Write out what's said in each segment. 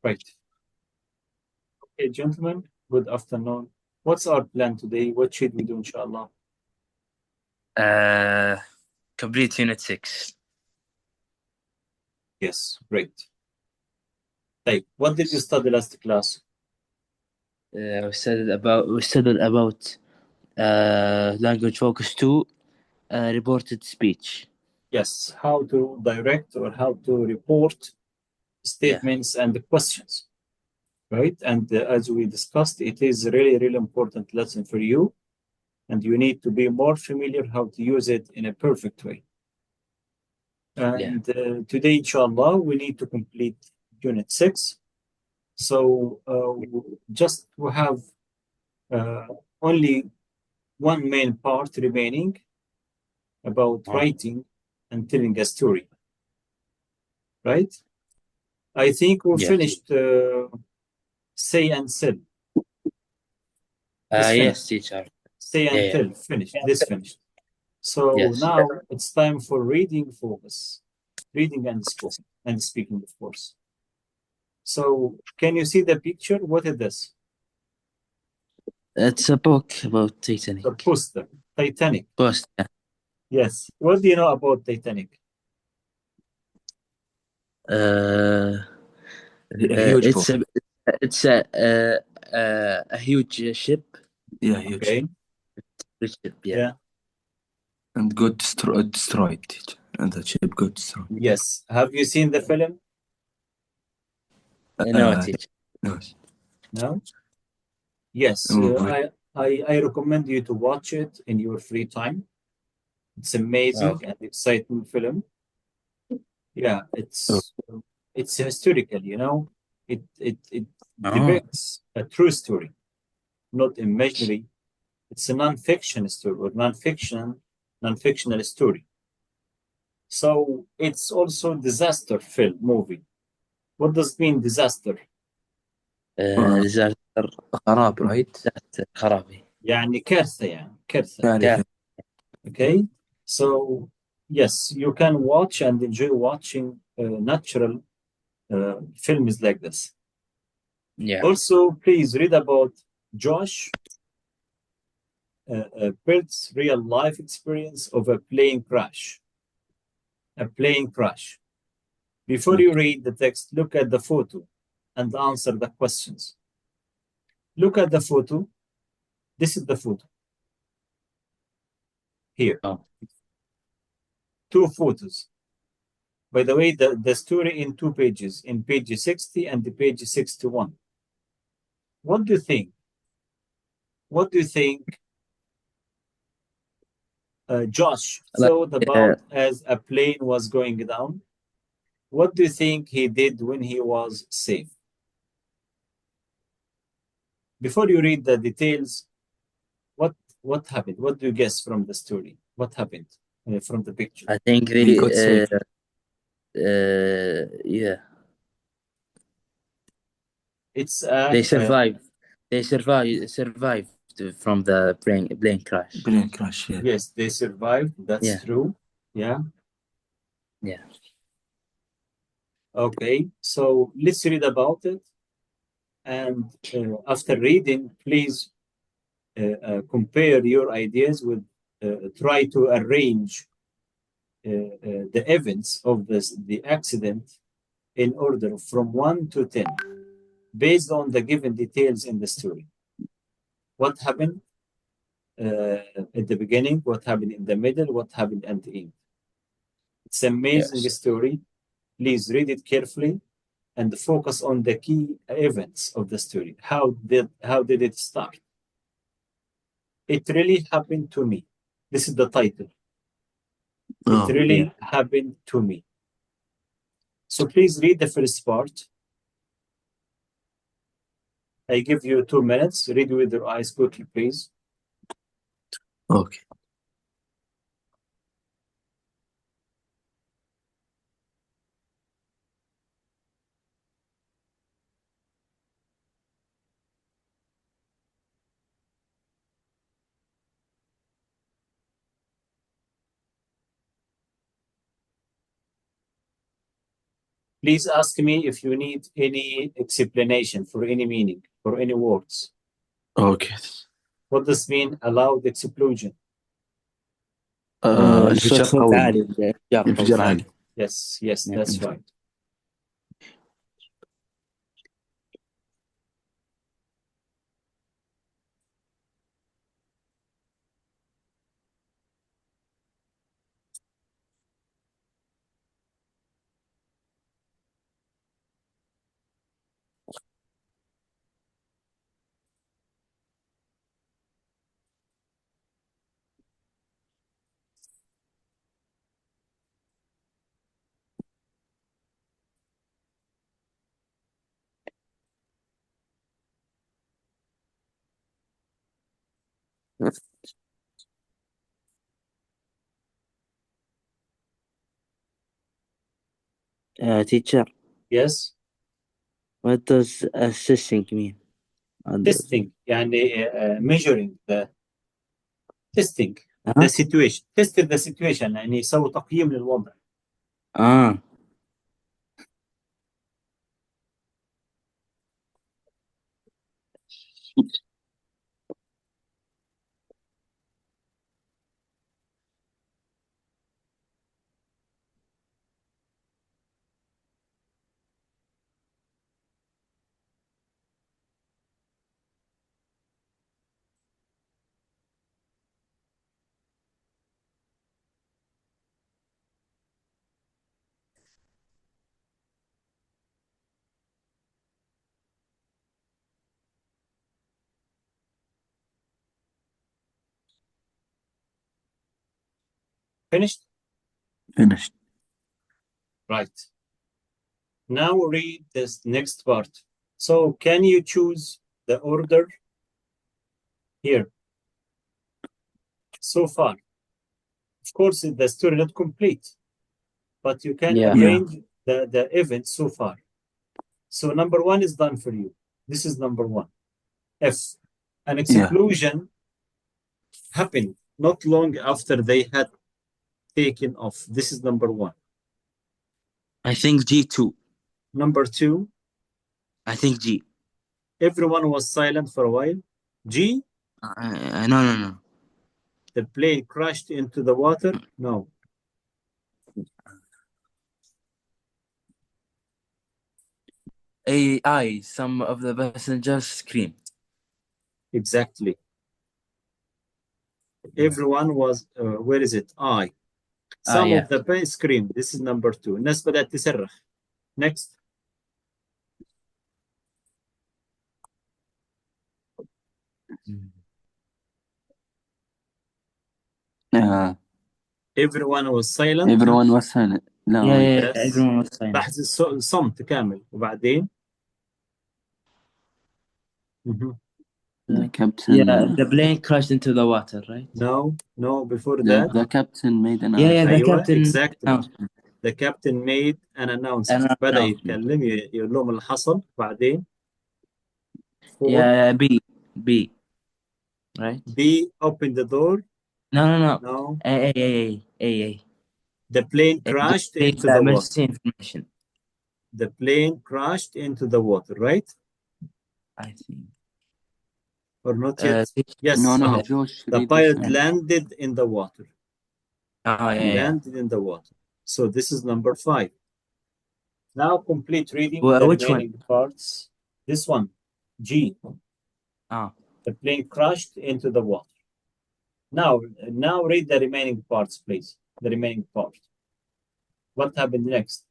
Right. Okay, gentlemen, good afternoon. What's our plan today? What should we do, inshallah? Uh, Complete Unit 6. Yes, great. Hey, what did you study last class? We studied about language focus 2, reported speech. Yes, how to direct or how to report Yeah, statements and the questions, right? And as we discussed, it is really, really important lesson for you, and you need to be more familiar how to use it in a perfect way. yeah. And today, inshallah, we need to complete Unit 6. So just to have uh, only one main part remaining about Oh. writing and telling a story, right? I think we Yeah. finished say and sell. This finished. Yes, teacher. Say Yeah, and yeah. tell finished. This finished. So Yes. now it's time for reading focus, reading and spoken and speaking, of course. So can you see the picture? What is this? It's a book about The Titanic. poster, Titanic. Post. Yeah. Yes. What do you know about Titanic? Uh, A huge book. it's a huge ship. Yeah, huge. Okay. Ship, yeah. Yeah. And got destroyed. And the ship got destroyed. Yes. Have you seen the film? No, teacher. No. No. Yes. Movie. I recommend you to watch it in your free time. It's Oh, amazing and exciting film. Yeah, it's historical, you know. It oh, depicts a true story, not imaginary. It's a non-fiction story or non-fictional story. So it's also disaster film movie. What does it mean disaster? disaster. خراب, right? Disaster. خرابي. يعني كارثة يعني كارثة. كارثة. Okay, so yes, you can watch and enjoy watching natural films like this. Yeah. Also, please read about Josh Bert's real life experience of a plane crash. A plane crash. Before you read the text, look at the photo and answer the questions. Look at the photo. This is the photo. Here. Oh. Two photos. By the way, the story in 2 pages, in page 60 and the page 61. What do you think? What do you think Josh Like, thought about as a plane was going down? What do you think he did when he was safe? Before you read the details, what what happened? What do you guess from the story? What happened from the picture? I think He got safe. yeah, It's they survived. They survived from the plane crash. Plane crash, yeah. yes, they survived. That's Yeah, true. Yeah. yeah. Okay. So let's read about it. And after reading, please compare your ideas with. Try to arrange the events of the accident in order from 1 to 10 based on the given details in the story. What happened at the beginning, what happened in the middle, what happened at the end. It's an amazing Yes. story. Please read it carefully and focus on the key events of the story. How did it start? It really happened to me. This is the title. It Oh, Yeah. really happened to me. So please read the first part. I give you 2 minutes. Read with your eyes quickly, please. okay. Please ask me if you need any explanation for any meaning, for any words. اوكي. What does mean allowed explosion? انفجار صوت قوي. عالي، انفجار انفجار قوي. عالي. Yes, yes, that's right. Teacher, Yes, what does assessing mean? testing يعني measuring the testing the ها؟ situation. Test the situation يعني يسوي تقييم للوضع. اه Finished? finished. Right. Now read this next part. So can you choose the order here? So far. Of course, the story not complete, but you can Yeah. arrange the events so far. So number one is done for you. This is number one. If an explosion happened not long after they had taken off, this is number one. I think G2. Number two, I think G. everyone was silent for a while. G, No. the plane crashed into the water. No. I, some of the passengers screamed. Exactly. Everyone was, where is it? I. Some yeah. of the plane screamed. This is number two. الناس بدأت تصرخ. Next. Everyone was silent. everyone was silent. لا Yeah, Yes. everyone was silent. بحث صمت كامل وبعدين Mhm. the captain. Yeah, the plane crashed into the water, right? No, before the, that. the captain made an Yeah, the أيوة, captain exactly. announcement. The captain made an announcement. An بدأ announcement. يتكلم يقول لهم اللي حصل بعدين. Four. Yeah, B. Right? B opened the door. No. No. A. The plane crashed into the water. Emergency information. The plane crashed into the water, right? I think. Or not yet? Yes. No, Okay. Josh, The read pilot this. landed in the water. Yeah. Landed in the water. So this is number 5. Now complete reading Well, the which remaining parts. This one, G. The plane crashed into the water. Now read the remaining parts, please. The remaining part. What happened next?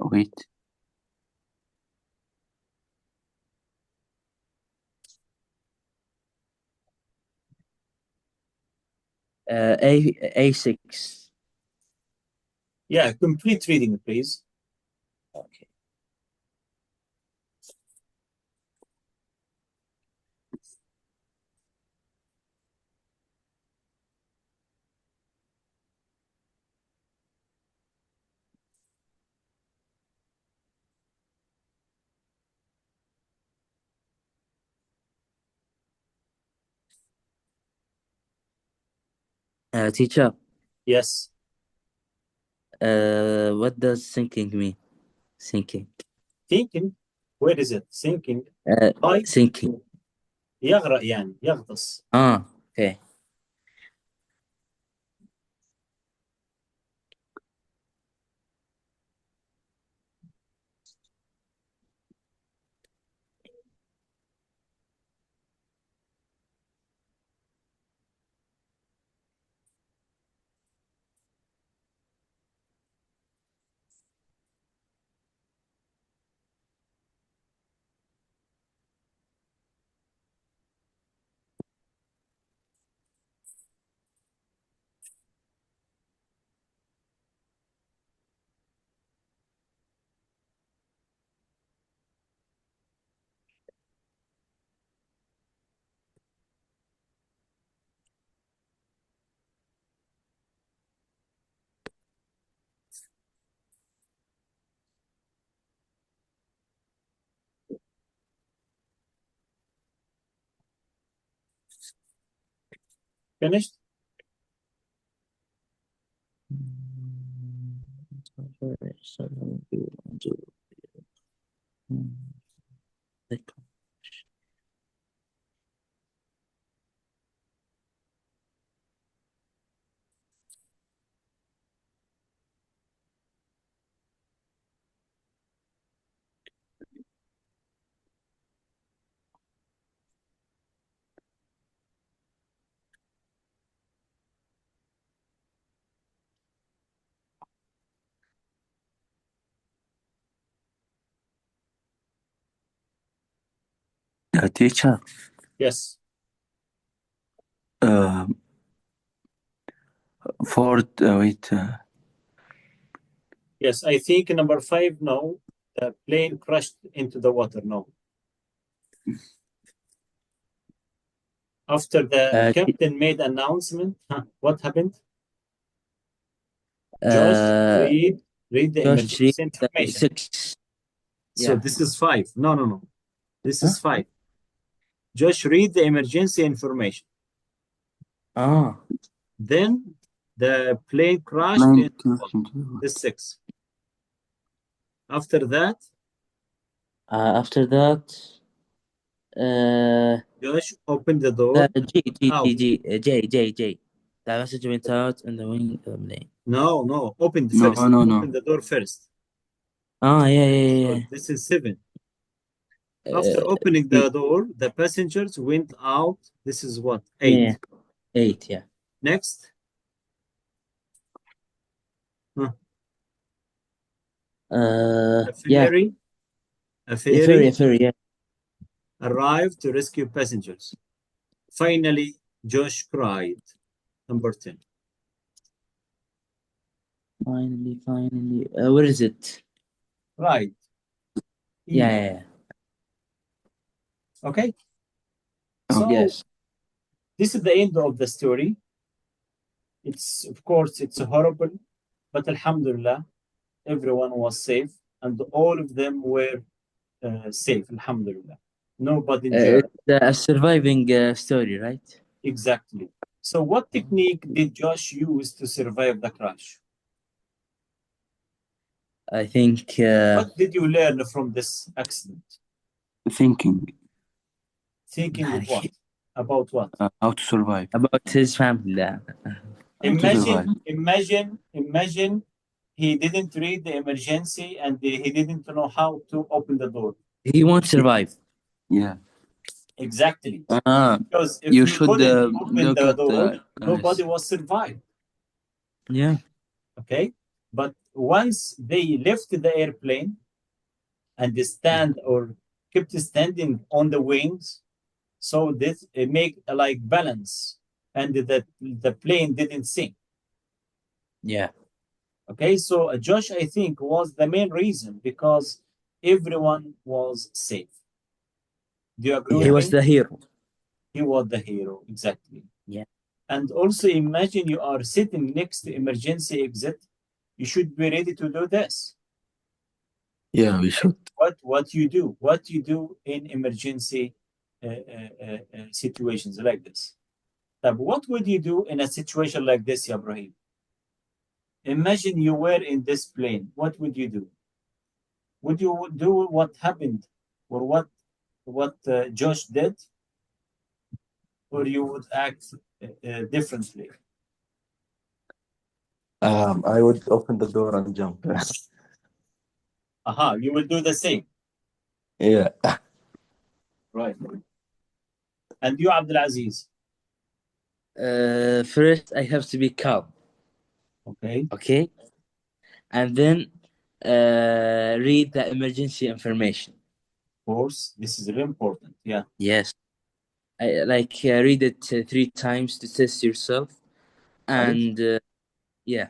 Wait. A6. Yeah, complete reading, please. Okay. Teacher, Yes. what does sinking mean? Sinking. Thinking. Where is it? Thinking. Like Sinking. يغرق يعني يغطس. Okay. Finished? Teacher, Yes. wait. Yes, I think number 5, no. The plane crashed into the water, no. After the captain made announcement, what happened? Josh, read the Josh, read emergency information. 6. So Yeah. this is 5. No. This is 5. Josh, read the emergency information. Then the plane crashed into the water. This 6. After that, Josh opened the door. J. The message went out and the wing of the plane. No. Open No, first. no. Open the door first. Yeah. So this is 7. After opening the door, the passengers went out. This is what? 8. Yeah. 8, yeah. Next. A ferry. A ferry, yeah. Arrived to rescue passengers. Finally, Josh cried. Number 10. Finally. Where is it? Right. Yeah. Okay. So Yes. this is the end of the story. It's, of course, it's horrible, but alhamdulillah, everyone was safe and all of them were safe, alhamdulillah. Nobody injured. It's a surviving story, right? Exactly. So what technique did Josh use to survive the crash? I think... What did you learn from this accident? Thinking. Thinking of what? About what? How to survive. About his family. Imagine he didn't read the emergency and he didn't know how to open the door. He won't survive. Yeah. Exactly. Because if you he should couldn't open look the at door, nobody will survive. Yeah. Okay. But once they left the airplane and they stand or kept standing on the wings, so this it make like balance, and the plane didn't sink. Yeah. Okay, so Josh, I think, was the main reason because everyone was safe. Do you agree with me? He was the hero. He was the hero, exactly. Yeah. And also imagine you are sitting next to emergency exit. You should be ready to do this. Yeah, we should. What you do in emergency situations like this. طب what would you do in a situation like this يا إبراهيم? Imagine you were in this plane. What would you do? Would you do what happened or what Josh did? Or you would act differently? I would open the door and jump. Aha, you will do the same. Yeah. Right. And you, Abdulaziz? First, I have to be calm. Okay. Okay. And then read the emergency information. Of course, this is really important. Yeah. Yes. I read it 3 times to test yourself. And yeah.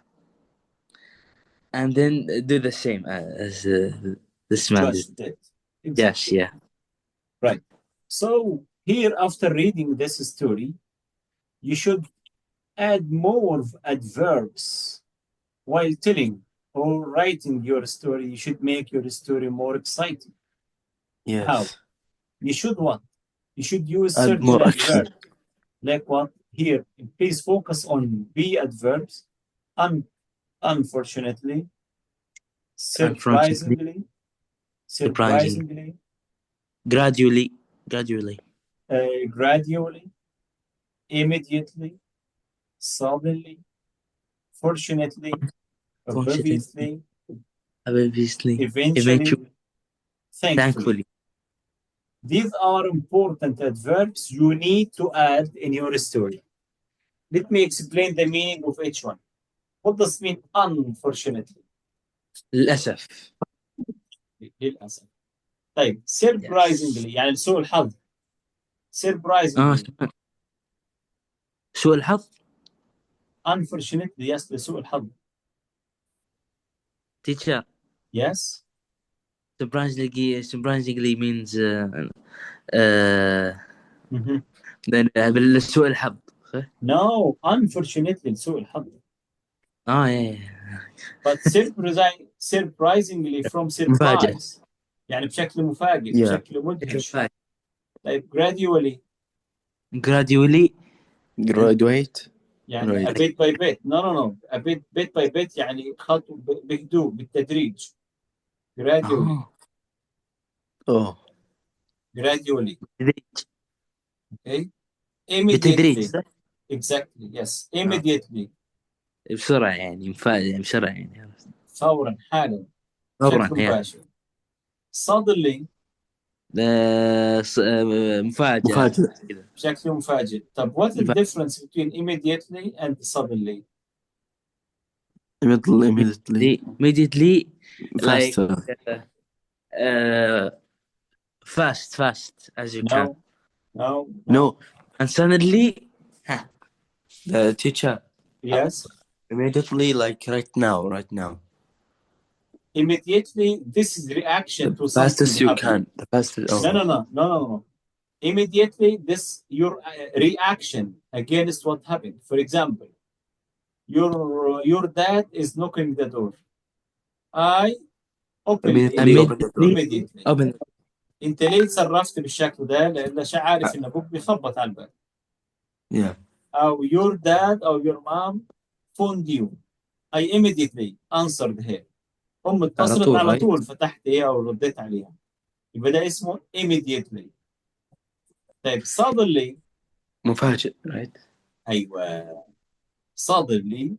And then do the same as this man Josh did. did. Yes, Exactly. yeah. Right. So here, after reading this story, you should add more adverbs while telling or writing your story. You should make your story more exciting. Yes. How? You should what? You should use Add certain more action. adverbs. Like what? Here, please focus on be adverbs. Unfortunately, surprisingly, Gradually, gradually, immediately, suddenly, fortunately, obviously, eventually, thankfully. These are important adverbs you need to add in your story. Let me explain the meaning of each one. What does it mean unfortunately? للأسف. للأسف. طيب surprisingly يعني لسوء الحظ. Surprisingly. سوء الحظ. Unfortunately, yes, لسوء الحظ. Teacher. Yes. Surprisingly means لسوء الحظ. No, unfortunately لسوء الحظ. yeah. But surprisingly from surprise. يعني بشكل مفاجئ، بشكل مدهش. طيب gradually. Graduate. يعني a bit by bit. No. A bit by bit يعني خطوة بهدوء بالتدريج. Gradually. Gradually. Okay. Immediately. Exactly. Yes. Immediately. بسرعة يعني بسرعة يعني. فورا حالا. بشكل مباشر. Suddenly. مفاجأة. بشكل مفاجئ. طب what's the difference between immediately and suddenly? Immediately like faster. Fast as you can. No. And suddenly the teacher. Yes. Immediately, like right now. Immediately, this is reaction to something. Fastest you can. The fastest. No. Immediately, this your reaction against what happened. For example, your dad is knocking the door. I open immediately. انت ليه تصرفت بالشكل ده؟ لان عارف ان ابوك بيخبط على الباب. Yeah. او your dad or your mom phoned you. I immediately answered her. اتصلت على طول فتحت هي او رديت عليها. يبقى ده اسمه immediately. طيب suddenly مفاجئ right؟ ايوه suddenly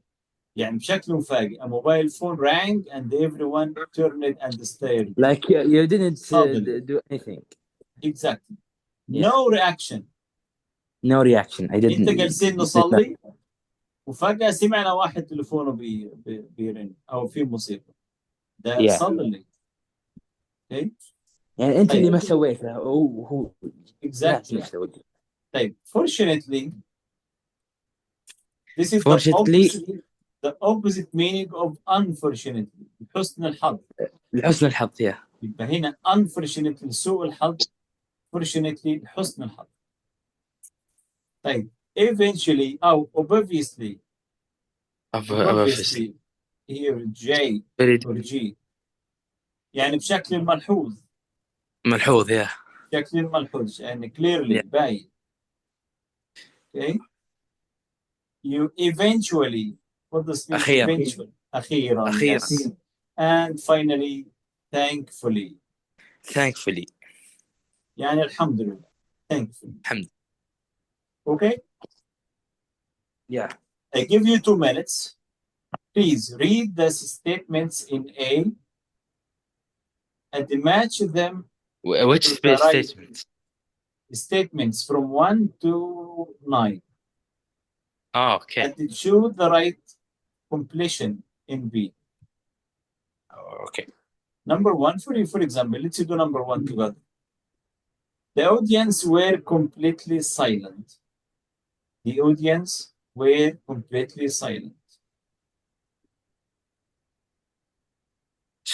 يعني بشكل مفاجئ a mobile phone rang and everyone turned and stared. Like you didn't do anything. Exactly. No reaction. I didn't. انت جالسين نصلي وفجأة سمعنا واحد تليفونه بيرن او في مصيبة. ده suddenly. Okay. يعني انت اللي ما سويته هو exactly. طيب fortunately this is the opposite meaning of unfortunately. حسن الحظ. يبقى هنا unfortunately سوء الحظ. fortunately حسن الحظ. طيب eventually أو obviously here J or G يعني بشكل ملحوظ. بشكل ملحوظ يعني clearly باين. Okay. You eventually, what does mean أخيرا. eventually? أخيرا, أخيرا. yes. And finally, thankfully. Thankfully. يعني الحمد لله. Thankfully. الحمد. Okay? Yeah. I give you 2 minutes. Please read the statements in A and match them Which to the right statement? statements from 1 to 9. Oh, okay. And choose the right completion in B. Okay. Number 1, for example, let's do number 1 together. The audience were completely silent. The audience were completely silent.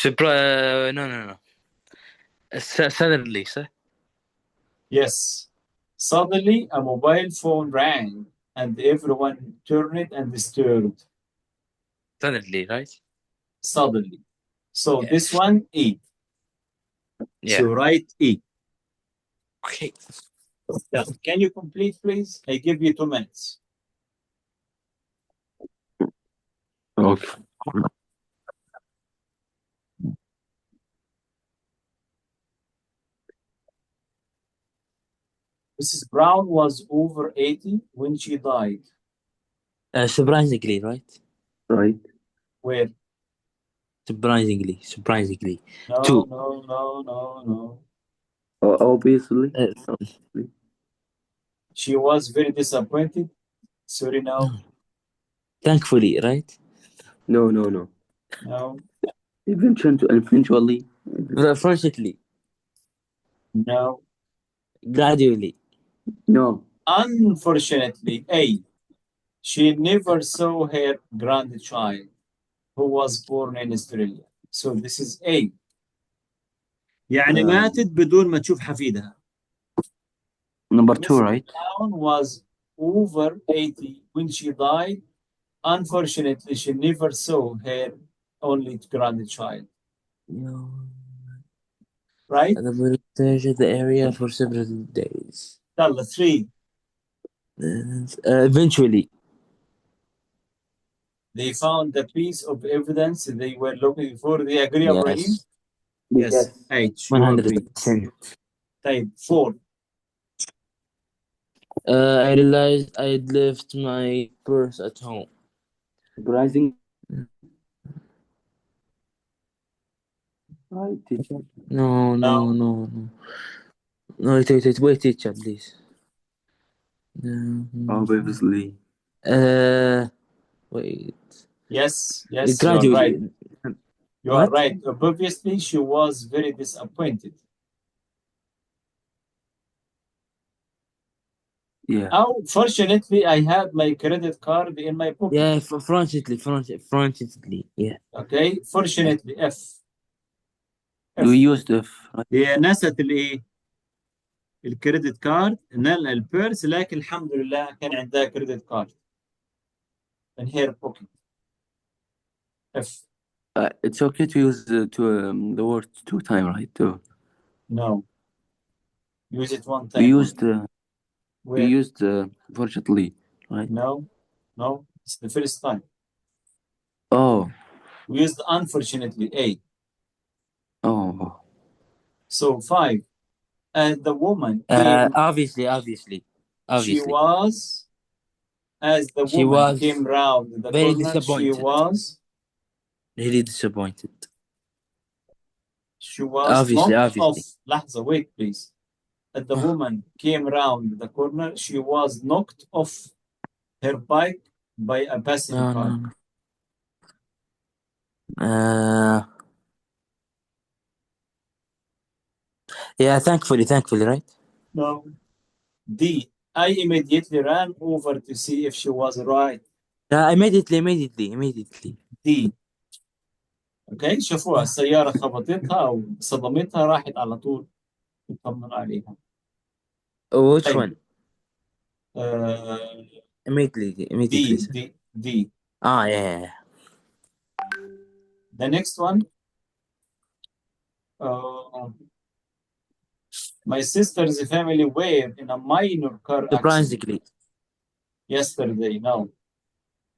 No. Suddenly, sir. Yes. Suddenly, a mobile phone rang and everyone turned and stared. Suddenly, right? Suddenly. So Yeah. this one, E. Yeah. So write E. Okay. Yeah. Can you complete, please? I give you 2 minutes. Okay. Mrs. Brown was over 80 when she died. Surprisingly, right? Right. Where? Surprisingly. No, 2. no. Obviously. She was very disappointed. Sorry, no. Thankfully, right? No. No. Eventually. Fortunately. No. Gradually. No. Unfortunately, A. She never saw her grandchild who was born in Australia. So this is A. يعني ماتت بدون ما تشوف حفيدها. Number 2, Mrs. right? Brown was over 80 when she died. Unfortunately, she never saw her only grandchild. No. Right? The police searched the area for several days. Yalla, 3. Eventually. They found the piece of evidence they were looking for. They agree, Yes. Ibrahim? Yes. H, you agree. 100%. Type 4. I realized I'd left my purse at home. Surprising. Right, teacher. No. No, wait, teacher, please. Obviously. Wait. Yes, you are Gradually. right. You are What? right. Obviously, she was very disappointed. Yeah. Oh, fortunately, I had my credit card in my pocket. Yeah, fortunately, yeah. Okay, fortunately, F. We used F. هي نست الايه؟ الكريدت كارد نال البيرس لكن الحمد لله كان عندها كريدت كارد in her pocket. F. It's okay to use the word 2 times, right? No. Use it 1 time. We used fortunately, right? No. It's the first time. Oh. We used unfortunately, A. Oh. So 5. And the woman came. Obviously. She was. As the She woman was came round the very corner, she was. really disappointed. She was knocked Obviously. off. لحظة, wait, please. As the woman came round the corner, she was knocked off her bike by a passing car. No. Yeah, thankfully, right? No. D. I immediately ran over to see if she was right. Immediately. D. اوكي شوفوها السيارة خبطتها أو صدمتها راحت على طول تطمن عليها. Which طيب. one? Immediately. D. Yeah. The next one. My sister's family were in a minor car accident Surprisingly. yesterday. No.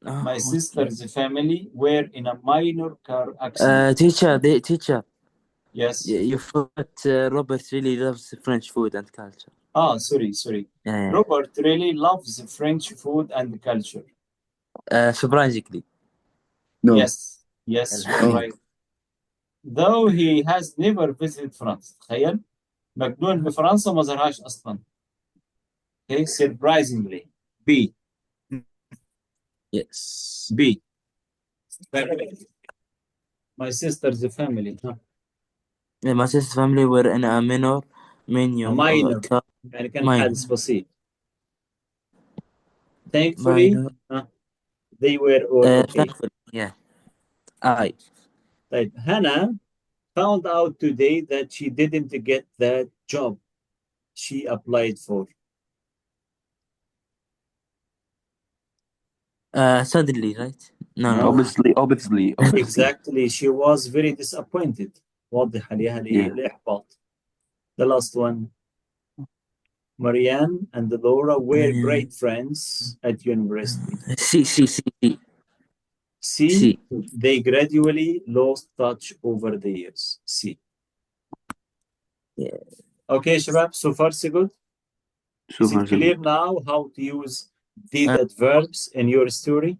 My what? sister's family were in a minor car accident. Teacher, Yes. you forgot Robert really loves French food and culture. Sorry. Yeah. Robert really loves French food and culture. Surprisingly. No. Yes, you're Oh. right. Though he has never visited France. تخيل مجنون بفرنسا ما زارهاش أصلا. Okay, surprisingly. B. Yes. B. My sister's family. Yeah, my sister's family were in a minor minor car. يعني كان Minor. حادث بسيط. Thankfully, Minor. they were all okay. Thankfully, yeah. I. طيب Hannah found out today that she didn't get that job she applied for. Suddenly, right? No. Obviously. Exactly, she was very disappointed. واضح عليها الإحباط. The last one. Marianne and Laura were great friends at university. C. They gradually lost touch over the years. C. Yeah. Okay, Shabab, so far so good. Is it clear now how to use these adverbs in your story?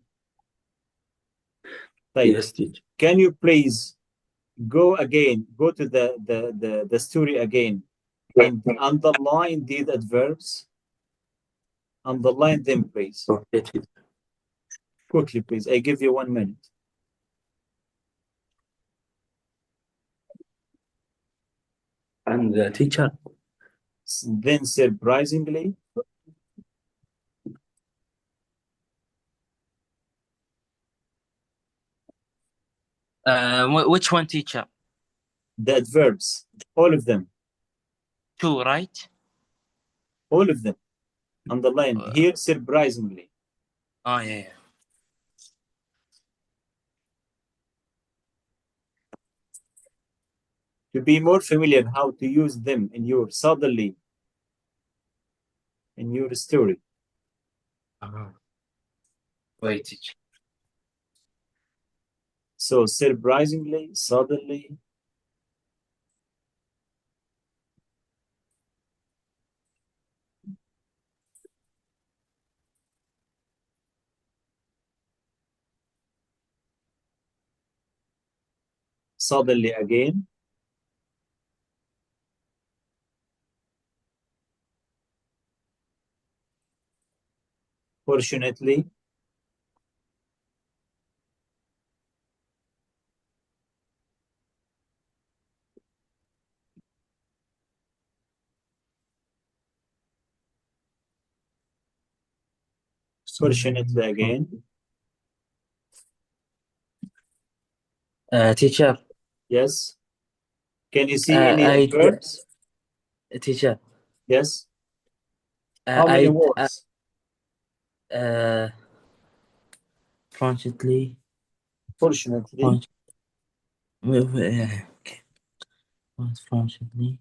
Yes, teacher. Can you please go to the story again and underline these adverbs? Underline them, please. Okay, teacher. Quickly, please. I give you 1 minute. And teacher. Then surprisingly. Which one, teacher? The adverbs, all of them. 2, right? All of them. Underline here, surprisingly. Yeah. To be more familiar how to use them in your story. Wait, teacher. So surprisingly, suddenly. Suddenly again. Fortunately. Fortunately again. Teacher. Yes. Can you see any adverbs? Teacher. Yes. How many words? Fortunately. Fortunately. Okay. Fortunately.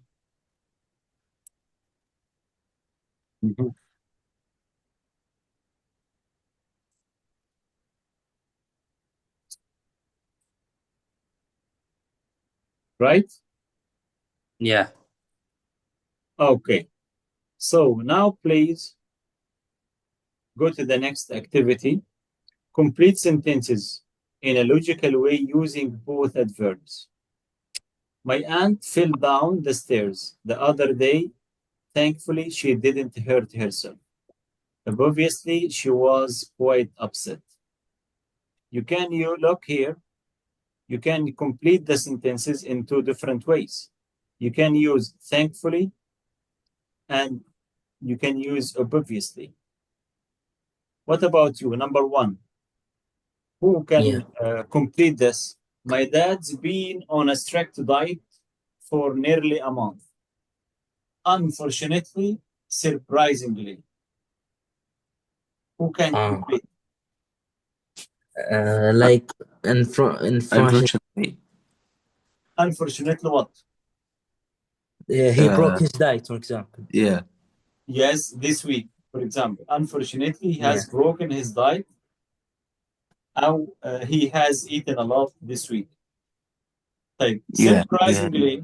Right? Yeah. Okay. So now please go to the next activity. Complete sentences in a logical way using both adverbs. My aunt fell down the stairs the other day. Thankfully, she didn't hurt herself. Obviously, she was quite upset. You look here. You can complete the sentences in 2 different ways. You can use thankfully and you can use obviously. What about you? Number 1. Who can complete this? My dad's been on a strict diet for nearly a month. Unfortunately, surprisingly. Who can complete? Like in front. Unfortunately. Unfortunately, what? He broke his diet, for example. Yeah. Yes, this week, for example. Unfortunately, he has broken his diet. أو he has eaten a lot this week. طيب Yeah. surprisingly.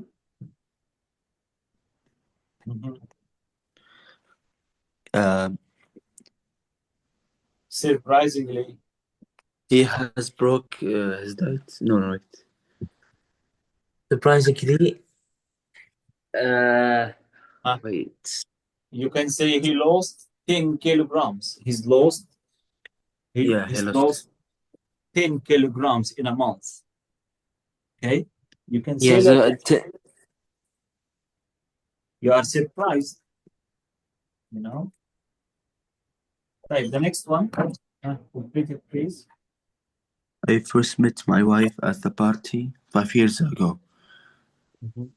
Mhm. Surprisingly. He has broke his diet. No, wait. Surprisingly, wait. You can say he lost 10 kilograms. He He lost 10 kilograms in a month. Okay? You can say Yeah, like that. You are surprised, you know? Right, the next one. Complete it, please. I first met my wife at the party 5 years ago. Mhm.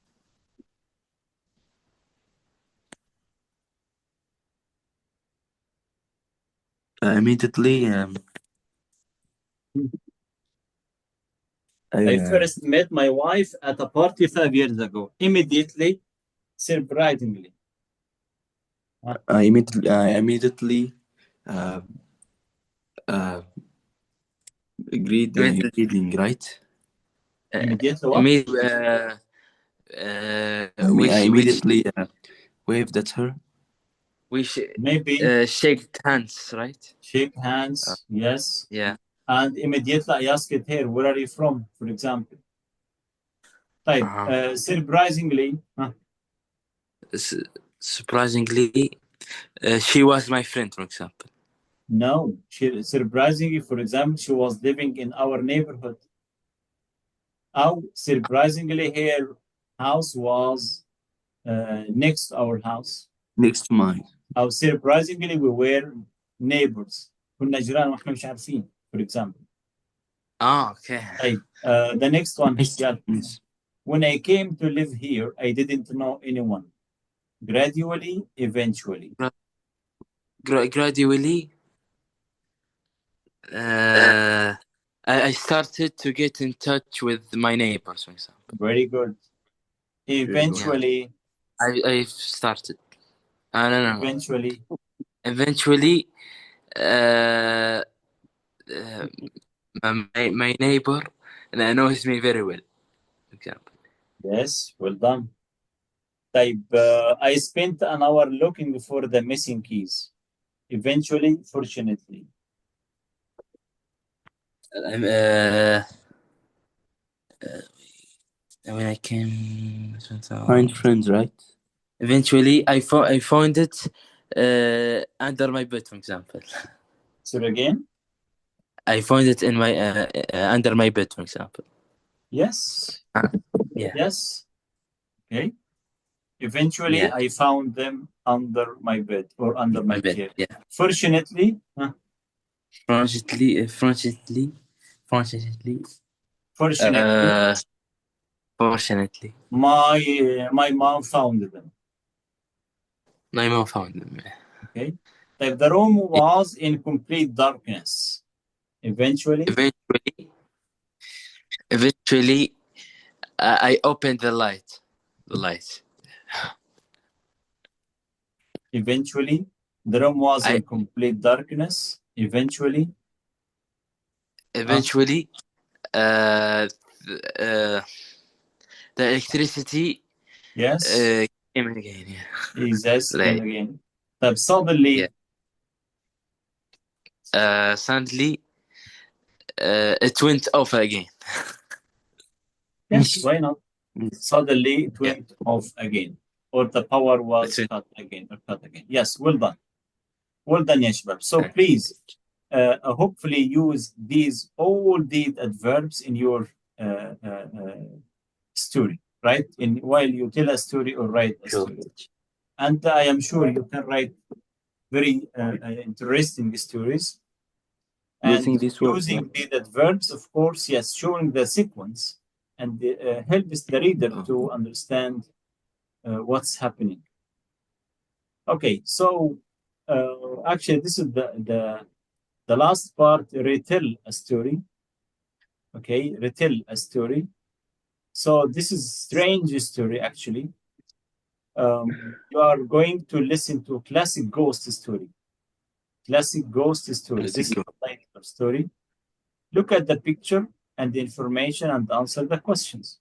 Immediately, I first met my wife at a party 5 years ago. Immediately, surprisingly. I immediately uh, uh, agreed greeting, right? Immediately what? I immediately waved at her. Maybe shake hands, right? shake hands, yes. Yeah. And immediately I asked her, where are you from, for example? Type, surprisingly, Surprisingly, she was my friend, for example. no. Surprisingly, for example, she was living in our neighborhood. Or surprisingly, her house was next to our house. Next to mine. Or surprisingly, we were neighbors. كنا جيران واحنا مش عارفين, for example. Okay. طيب, the next one. Yeah. Yes. When I came to live here, I didn't know anyone. Gradually, eventually. Gradually, I started to get in touch with my neighbors, for example. Very good. Eventually. I started. No. Eventually. Eventually, my neighbor knows me very well, for example. Yes, well done. Type, I spent an hour looking for the missing keys. Eventually, fortunately. When I came, Find friends, right? eventually I found it under my bed, for example. So again? I found it in my under my bed, for example. Yes. Yeah. Yes. Okay. Eventually, Yeah. I found them under my bed or under my bed. chair. Yeah. Fortunately, Fortunately, fortunately, my mom found them. my mom found them. Okay. Like the room was in complete darkness. Eventually, I opened the light. Eventually, the room was in complete darkness. Eventually, the electricity yes, came again. Yeah. yes, came again. But suddenly, suddenly, it went off again. yes, why not? Suddenly, it went off again, or the power was cut again. Yes, well done. Well done, ya shabab. So please, hopefully use all these adverbs in your story, right? While you tell a story or write a story. And I am sure you can write very interesting stories. And using these adverbs, of course, yes, showing the sequence and helps the reader to understand what's happening. Okay, so actually, this is the last part, retell a story. Okay, retell a story. So this is strange story, actually. You are going to listen to classic ghost story. Classic ghost story. This is the title of story. Look at the picture and the information and answer the questions.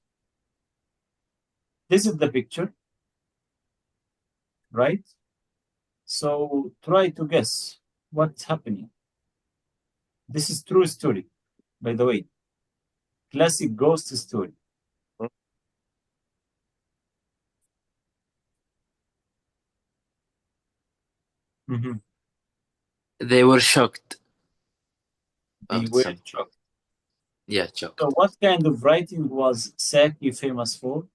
This is the picture, right? So try to guess what's happening. This is true story, by the way. Classic ghost story. Mhm. They were shocked. They about were something. shocked. Yeah, shocked. So what kind of writing was Saki famous for?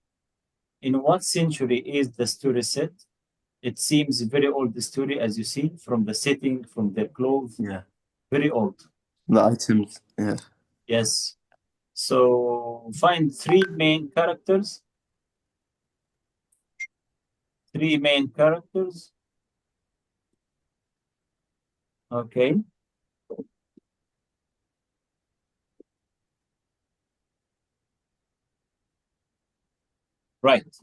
In what century is the story set? It seems very old story, as you see, from the setting, from their clothes. Yeah. Very old. The items. Yeah. Yes. So find three main characters. Three main characters. Okay. Right.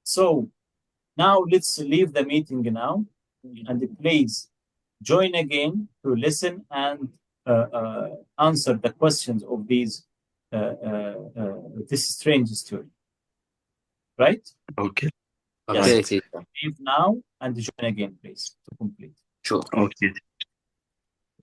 So now let's leave the meeting now, and please join again to listen and answer the questions of these this strange story. Right? Okay. Yes. Okay. Okay, teacher. Leave now and join again, please, to complete. Sure. Okay.